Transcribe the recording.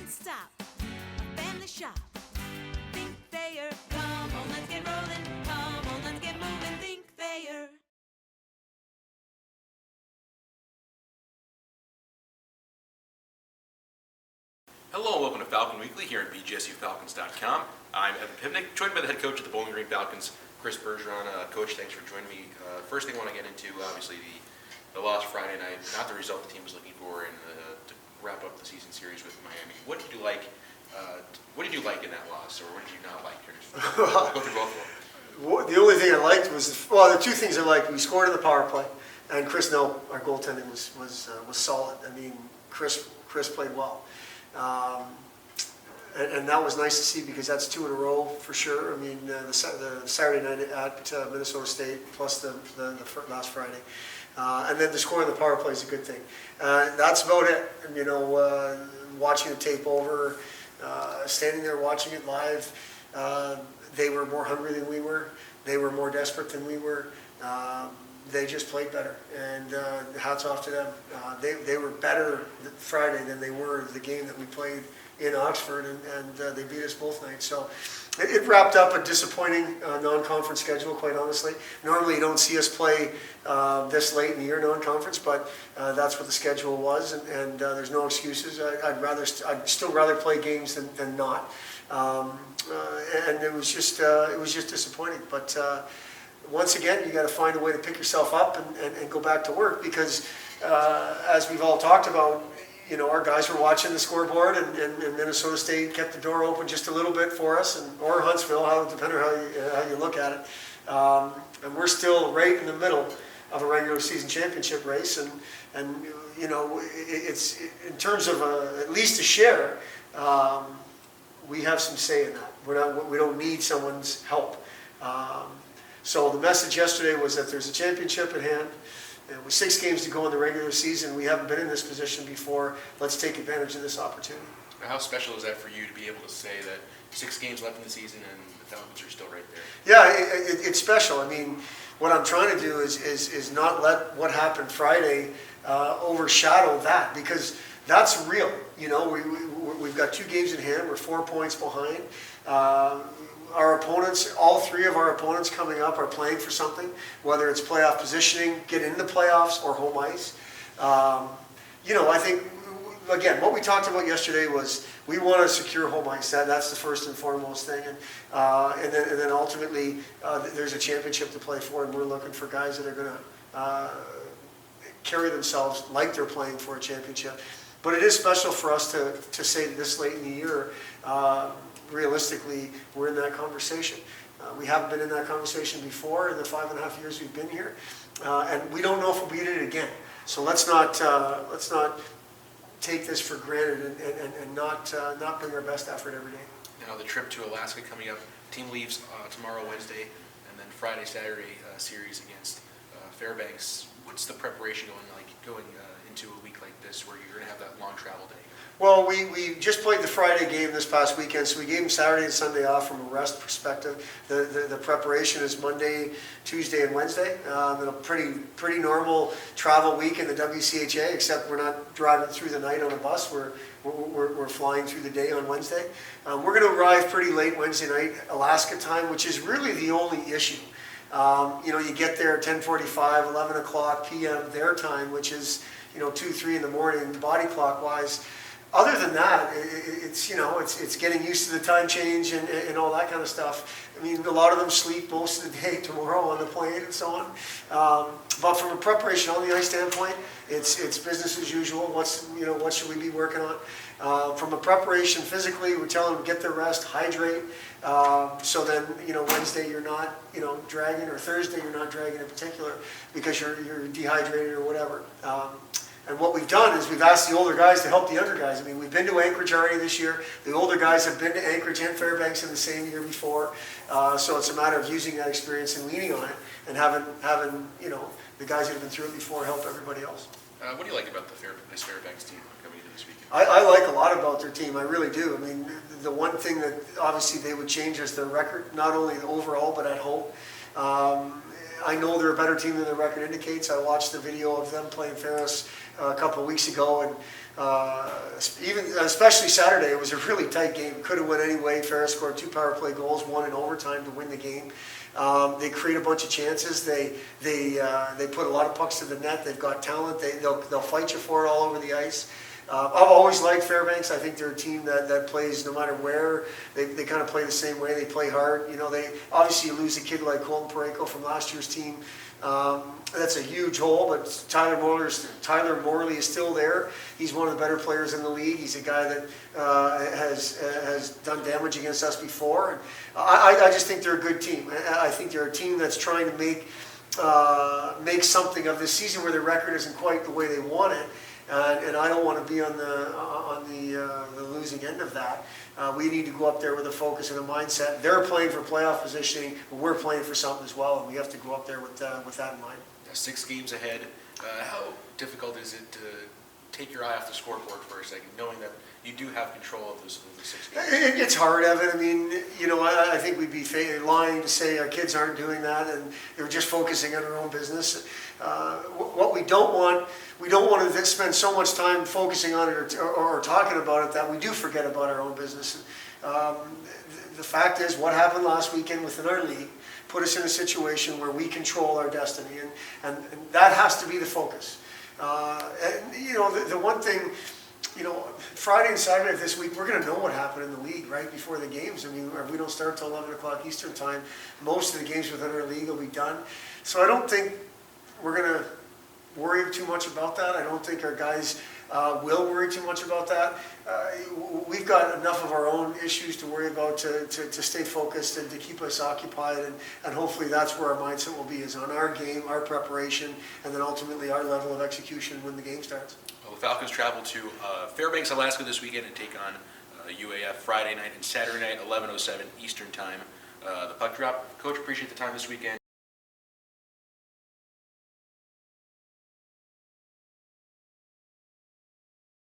stop. A family shop. Think Thayer. Come on, let's get rolling. Come on, let's get moving. Think Thayer. Hello and welcome to Falcon Weekly here at BGSUFalcons.com. I'm Evan Pivnick, joined by the head coach of the Bowling Green Falcons, Chris Bergeron. Coach, thanks for joining me. First thing I want to get into, obviously, the loss Friday night, not the result the team was looking for, and to wrap up the season series with Miami. What did you like? What did you like in that loss, or what did you not like? Go through both of them. The only thing I liked was, well, the two things I liked. We scored in the power play, and Chris, our goaltending was solid. I mean, Chris played well. And that was nice to see because that's 2 in a row for sure. I mean, the Saturday night at Minnesota State plus the last Friday. And then the score in the power play is a good thing. That's about it. You know, watching the tape over, standing there watching it live, they were more hungry than we were. They were more desperate than we were. They just played better, and hats off to them. They were better Friday than they were the game that we played in Oxford, and they beat us both nights. So it wrapped up a disappointing non-conference schedule, quite honestly. Normally you don't see us play this late in the year non-conference, but that's what the schedule was, and there's no excuses. I'd still rather play games than not, and it was just disappointing. But once again, you got to find a way to pick yourself up and go back to work because, as we've all talked about, you know, our guys were watching the scoreboard, and Minnesota State kept the door open just a little bit for us, or Huntsville, depending on how you look at it. And we're still right in the middle of a regular season championship race, and you know, it's in terms of at least a share, we have some say in that. We don't need someone's help. So the message yesterday was that there's a championship at hand. And with 6 games to go in the regular season, we haven't been in this position before. Let's take advantage of this opportunity. How special is that for you to be able to say that 6 games left in the season and the Falcons are still right there? Yeah, it's special. I mean, what I'm trying to do is not let what happened Friday overshadow that, because that's real. You know, we've got 2 games in hand. We're 4 points behind. Our opponents, all 3 of our opponents coming up are playing for something, whether it's playoff positioning, get into the playoffs, or home ice. You know, I think, again, what we talked about yesterday was we want to secure home ice. That's the first and foremost thing. And then ultimately, there's a championship to play for, and we're looking for guys that are going to carry themselves like they're playing for a championship. But it is special for us to say this late in the year, realistically, we're in that conversation. We haven't been in that conversation before in the 5.5 years we've been here, and we don't know if we'll be in it again. So let's not take this for granted and not bring our best effort every day. Now the trip to Alaska coming up. Team leaves tomorrow, Wednesday, and then Friday, Saturday series against Fairbanks. What's the preparation going into a week like this, where you're going to have that long travel day? Well, we just played the Friday game this past weekend, so we gave them Saturday and Sunday off from a rest perspective. The preparation is Monday, Tuesday, and Wednesday. And a pretty normal travel week in the WCHA, except we're not driving through the night on a bus. We're flying through the day on Wednesday. We're going to arrive pretty late Wednesday night, Alaska time, which is really the only issue. You know, you get there at 10:45, 11 o'clock p.m. their time, which is, you know, 2, 3 in the morning, body clock wise. Other than that, it's, you know, it's getting used to the time change and all that kind of stuff. I mean, a lot of them sleep most of the day tomorrow on the plane and so on. But from a preparation on the ice standpoint, it's business as usual. What should we be working on? From a preparation physically, we're telling them get their rest, hydrate. So then, you know, Wednesday you're not, you know, dragging, or Thursday you're not dragging in particular because you're dehydrated or whatever. And what we've done is we've asked the older guys to help the younger guys. I mean, we've been to Anchorage already this year. The older guys have been to Anchorage and Fairbanks in the same year before. So it's a matter of using that experience and leaning on it, and having you know, the guys that have been through it before help everybody else. What do you like about this Fairbanks team coming into this weekend? I like a lot about their team. I really do. I mean, the one thing that obviously they would change is their record, not only overall but at home. I know they're a better team than their record indicates. I watched the video of them playing Ferris a couple of weeks ago, and Even especially Saturday, it was a really tight game. Could have went any way. Ferris scored 2 power play goals, 1 in overtime to win the game. They create a bunch of chances. They put a lot of pucks to the net. They've got talent. They'll fight you for it all over the ice. I've always liked Fairbanks. I think they're a team that plays no matter where. They kind of play the same way. They play hard. They obviously you lose a kid like Colton Parayko from last year's team. That's a huge hole, but Tyler Morley is still there. He's one of the better players in the league. He's a guy that has done damage against us before. And I just think they're a good team. I think they're a team that's trying to make something of this season where their record isn't quite the way they want it. And I don't want to be on the losing end of that. We need to go up there with a focus and a mindset. They're playing for playoff positioning, but we're playing for something as well, and we have to go up there with that in mind. 6 games ahead. How difficult is it to take your eye off the scoreboard for a second, knowing that you do have control of the 6 games? It's hard, Evan. I mean, I think we'd be lying to say our kids aren't doing that and they're just focusing on their own business. What we don't want to spend so much time focusing on it or talking about it that we do forget about our own business. The fact is, what happened last weekend within our league put us in a situation where we control our destiny, and that has to be the focus. The one thing, Friday and Saturday of this week, we're going to know what happened in the league right before the games. I mean, we don't start till 11 o'clock Eastern time. Most of the games within our league will be done. So I don't think we're going to worry too much about that. I don't think our guys will worry too much about that. We've got enough of our own issues to worry about to stay focused and to keep us occupied, and hopefully that's where our mindset will be, is on our game, our preparation, and then ultimately our level of execution when the game starts. Well, the Falcons travel to Fairbanks, Alaska this weekend and take on UAF Friday night and Saturday night, 11:07 Eastern time. The puck drop. Coach, appreciate the time this weekend.